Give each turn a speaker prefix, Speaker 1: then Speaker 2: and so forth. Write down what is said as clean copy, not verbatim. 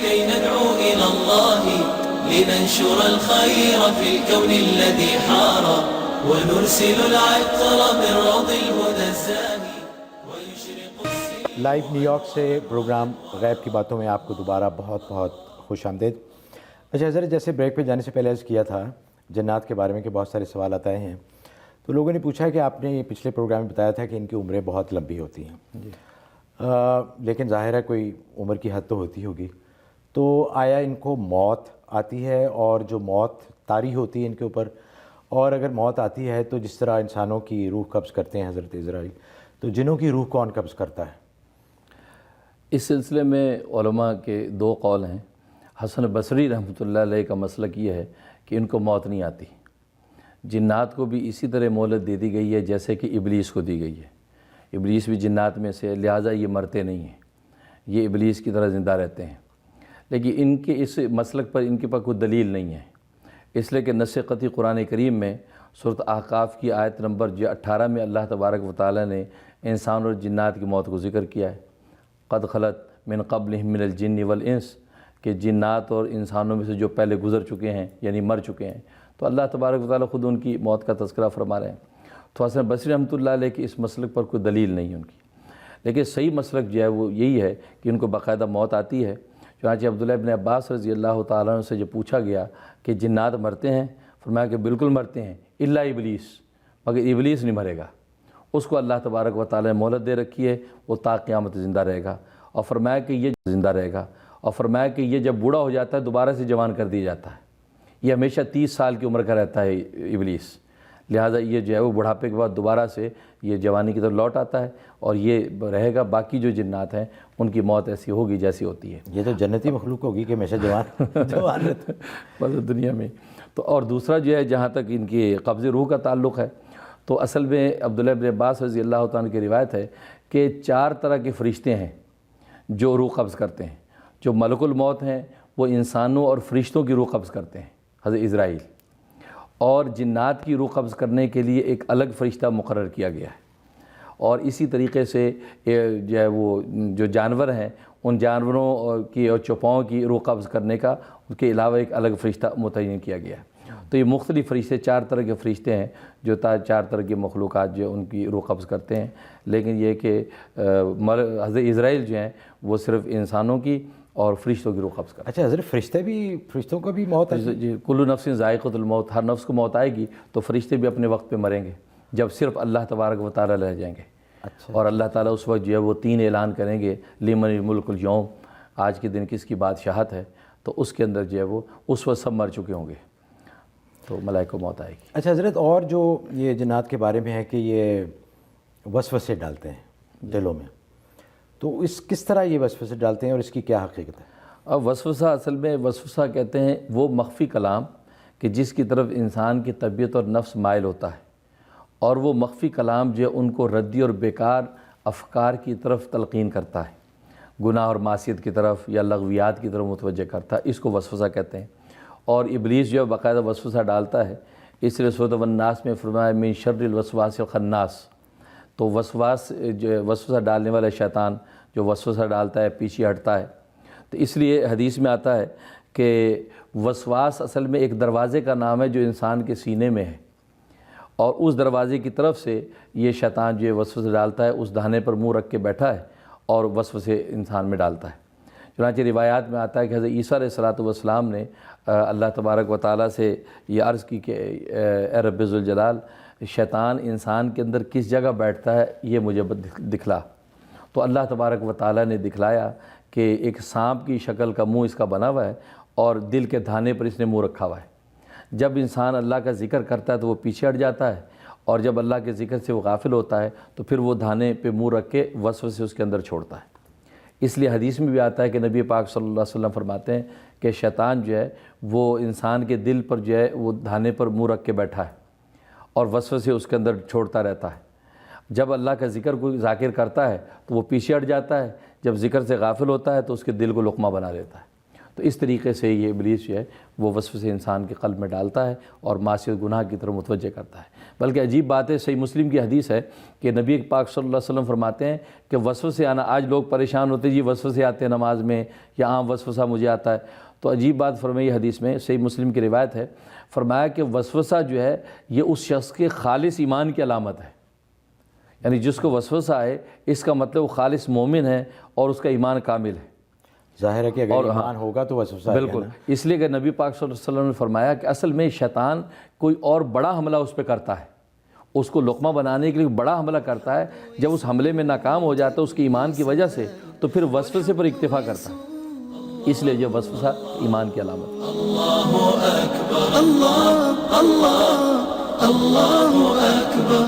Speaker 1: كي ندعو إلى الله لننشر الخير في الكون الذي حار ونرسل العطر من روض الهدى الزاهي ويشرق
Speaker 2: لائیو نیو یارک سے پروگرام غیب کی باتوں میں آپ کو دوبارہ بہت بہت خوش آمدید۔ اچھا حضرت، جیسے بریک پہ جانے سے پہلے عرض کیا تھا جنات کے بارے میں کہ بہت سارے سوالات آئے ہیں، تو لوگوں نے پوچھا کہ آپ نے پچھلے پروگرام میں بتایا تھا کہ ان کی عمریں بہت لمبی ہوتی ہیں جی، لیکن ظاہر ہے کوئی عمر کی حد تو ہوتی ہوگی، تو آیا ان کو موت آتی ہے؟ اور جو موت طاری ہوتی ہے ان کے اوپر، اور اگر موت آتی ہے تو جس طرح انسانوں کی روح قبض کرتے ہیں حضرت عزرائیل، تو جنوں کی روح کون قبض کرتا ہے؟
Speaker 3: اس سلسلے میں علماء کے دو قول ہیں۔ حسن بصری رحمۃ اللہ علیہ کا مسلک یہ ہے کہ ان کو موت نہیں آتی۔ جنات کو بھی اسی طرح مہلت دے دی گئی ہے جیسے کہ ابلیس کو دی گئی ہے۔ ابلیس بھی جنات میں سے، لہٰذا یہ مرتے نہیں ہیں، یہ ابلیس کی طرح زندہ رہتے ہیں۔ لیکن ان کے اس مسلک پر ان کے پاس کوئی دلیل نہیں ہے، اس لیے کہ نص قطعی قرآن کریم میں سورۃ احقاف کی آیت نمبر 18 میں اللہ تبارک و تعالیٰ نے انسان اور جنات کی موت کو ذکر کیا ہے۔ قد خلت من قبلہم من الجن والانس، کہ جنات اور انسانوں میں سے جو پہلے گزر چکے ہیں یعنی مر چکے ہیں، تو اللہ تبارک و تعالیٰ خود ان کی موت کا تذکرہ فرما رہے ہیں۔ تو حسن بصری رحمۃ اللہ علیہ کی اس مسلک پر کوئی دلیل نہیں ہے ان کی، لیکن صحیح مسلک جو ہے وہ یہی ہے کہ ان کو باقاعدہ موت آتی ہے۔ چنانچہ عبداللہ ابن عباس رضی اللہ تعالیٰ عنہ سے جب پوچھا گیا کہ جنات مرتے ہیں، فرمایا کہ بالکل مرتے ہیں، الا ابلیس، مگر ابلیس نہیں مرے گا، اس کو اللہ تبارک و تعالیٰ نے مہلت دے رکھی ہے، وہ تا قیامت زندہ رہے گا۔ اور فرمایا کہ یہ زندہ رہے گا، اور فرمایا کہ یہ جب بوڑھا ہو جاتا ہے دوبارہ سے جوان کر دیا جاتا ہے، یہ ہمیشہ 30 سال کی عمر کا رہتا ہے ابلیس، لہٰذا یہ جو ہے وہ بڑھاپے کے بعد دوبارہ سے یہ جوانی کی طرف لوٹ آتا ہے اور یہ رہے گا۔ باقی جو جنات ہیں ان کی موت ایسی ہوگی جیسی ہوتی ہے۔
Speaker 2: یہ تو جنتی مخلوق ہوگی کہ ہمیشہ جوان رہتا ہے
Speaker 3: بس دنیا میں۔ تو اور دوسرا جو ہے جہاں تک ان کی قبض روح کا تعلق ہے، تو اصل میں عبداللہ ابن عباس رضی اللہ تعالیٰ عنہ کی روایت ہے کہ 4 طرح کے فرشتے ہیں جو روح قبض کرتے ہیں۔ جو ملک الموت ہیں وہ انسانوں اور فرشتوں کی روح قبض کرتے ہیں، حضرت عزرائیل، اور جنات کی روح قبض کرنے کے لیے ایک الگ فرشتہ مقرر کیا گیا ہے۔ اور اسی طریقے سے جو ہے وہ جو جانور ہیں ان جانوروں کی اور چوپاؤں کی روح قبض کرنے کا ان کے علاوہ ایک الگ فرشتہ متعین کیا گیا ہے۔ تو یہ مختلف فرشتے 4 طرح کے فرشتے ہیں جو 4 طرح کی مخلوقات جو ان کی روح قبض کرتے ہیں، لیکن یہ کہ حضرت عزرائیل جو ہیں وہ صرف انسانوں کی اور فرشتوں کی روح قبض کرتے ہیں۔
Speaker 2: اچھا حضرت، فرشتوں کو بھی موت ہے؟
Speaker 3: جی، کل نفس ذائقۃ الموت، ہر نفس کو موت آئے گی، تو فرشتے بھی اپنے وقت پہ مریں گے جب صرف اللہ تبارک و تعالیٰ رہ جائیں گے۔
Speaker 2: اچھا،
Speaker 3: اور اللہ تعالیٰ اس وقت جو ہے وہ 3 اعلان کریں گے، لمن الملک اليوم، آج کے دن کس کی بادشاہت ہے، تو اس کے اندر جو ہے وہ اس وقت سب مر چکے ہوں گے، تو ملائکہ موت آئے گی۔
Speaker 2: اچھا حضرت، اور جو یہ جنات کے بارے میں ہے کہ یہ وسوسے ڈالتے ہیں دلوں میں، تو کس طرح یہ وسوسے ڈالتے ہیں اور اس کی کیا حقیقت ہے؟
Speaker 3: اب وسوسہ، اصل میں وسوسہ کہتے ہیں وہ مخفی کلام کہ جس کی طرف انسان کی طبیعت اور نفس مائل ہوتا ہے، اور وہ مخفی کلام جو ہے ان کو ردی اور بیکار افکار کی طرف تلقین کرتا ہے، گناہ اور معصیت کی طرف یا لغویات کی طرف متوجہ کرتا ہے، اس کو وسوسہ کہتے ہیں۔ اور ابلیس جو ہے باقاعدہ وسوسہ ڈالتا ہے، اس لیے سورۃ الناس میں فرمایا من شر الوسواس الخناس، تو وسوسہ ڈالنے والا شیطان جو وسوسہ ڈالتا ہے پیچھے ہٹتا ہے۔ تو اس لیے حدیث میں آتا ہے کہ وسواس اصل میں ایک دروازے کا نام ہے جو انسان کے سینے میں ہے، اور اس دروازے کی طرف سے یہ شیطان جو وسوسے ڈالتا ہے، اس دہانے پر منہ رکھ کے بیٹھا ہے اور وسوسے انسان میں ڈالتا ہے۔ چنانچہ روایات میں آتا ہے کہ حضرت عیسیٰ علیہ السلام نے اللہ تبارک و تعالیٰ سے یہ عرض کی کہ اے رب ذوالجلال، شیطان انسان کے اندر کس جگہ بیٹھتا ہے یہ مجھے دکھلا۔ تو اللہ تبارک و تعالیٰ نے دکھلایا کہ ایک سانپ کی شکل کا منہ اس کا بنا ہوا ہے اور دل کے دھانے پر اس نے منہ رکھا ہوا ہے۔ جب انسان اللہ کا ذکر کرتا ہے تو وہ پیچھے ہٹ جاتا ہے، اور جب اللہ کے ذکر سے وہ غافل ہوتا ہے تو پھر وہ دھانے پہ منہ رکھ کے وسوسے اس کے اندر چھوڑتا ہے۔ اس لیے حدیث میں بھی آتا ہے کہ نبی پاک صلی اللہ علیہ وسلم فرماتے ہیں کہ شیطان جو ہے وہ انسان کے دل پر جو ہے وہ دھانے پر منہ رکھ کے بیٹھا ہے اور وسوسے اس کے اندر چھوڑتا رہتا ہے۔ جب اللہ کا ذکر کوئی ذاکر کرتا ہے تو وہ پیچھے ہٹ جاتا ہے، جب ذکر سے غافل ہوتا ہے تو اس کے دل کو لقمہ بنا لیتا ہے۔ تو اس طریقے سے یہ ابلیس جو ہے وہ وسوسے انسان کے قلب میں ڈالتا ہے اور معصیت گناہ کی طرف متوجہ کرتا ہے۔ بلکہ عجیب بات ہے، صحیح مسلم کی حدیث ہے کہ نبی پاک صلی اللہ علیہ وسلم فرماتے ہیں کہ وسوسے آنا، آج لوگ پریشان ہوتے ہیں جی وسوسے آتے ہیں نماز میں یا عام وسوسہ مجھے آتا ہے، تو عجیب بات فرمائی حدیث میں، صحیح مسلم کی روایت ہے، فرمایا کہ وسوسہ جو ہے یہ اس شخص کے خالص ایمان کی علامت ہے، یعنی جس کو وسوسہ آئے اس کا مطلب وہ خالص مومن ہے اور اس کا ایمان کامل ہے۔
Speaker 2: ظاہر ہے کہ اگر ایمان ہوگا تو وسوسہ
Speaker 3: بالکل، اس لیے کہ نبی پاک صلی اللہ علیہ وسلم نے فرمایا کہ اصل میں شیطان کوئی اور بڑا حملہ اس پہ کرتا ہے، اس کو لقمہ بنانے کے لیے بڑا حملہ کرتا ہے، جب اس حملے میں ناکام ہو جاتا ہے اس کے ایمان کی وجہ سے تو پھر وسوسے پر اکتفا کرتا ہے، اس لیے یہ وسوسہ ایمان کی علامت ہے۔
Speaker 1: اللہ اکبر اللہ اللہ اللہ اکبر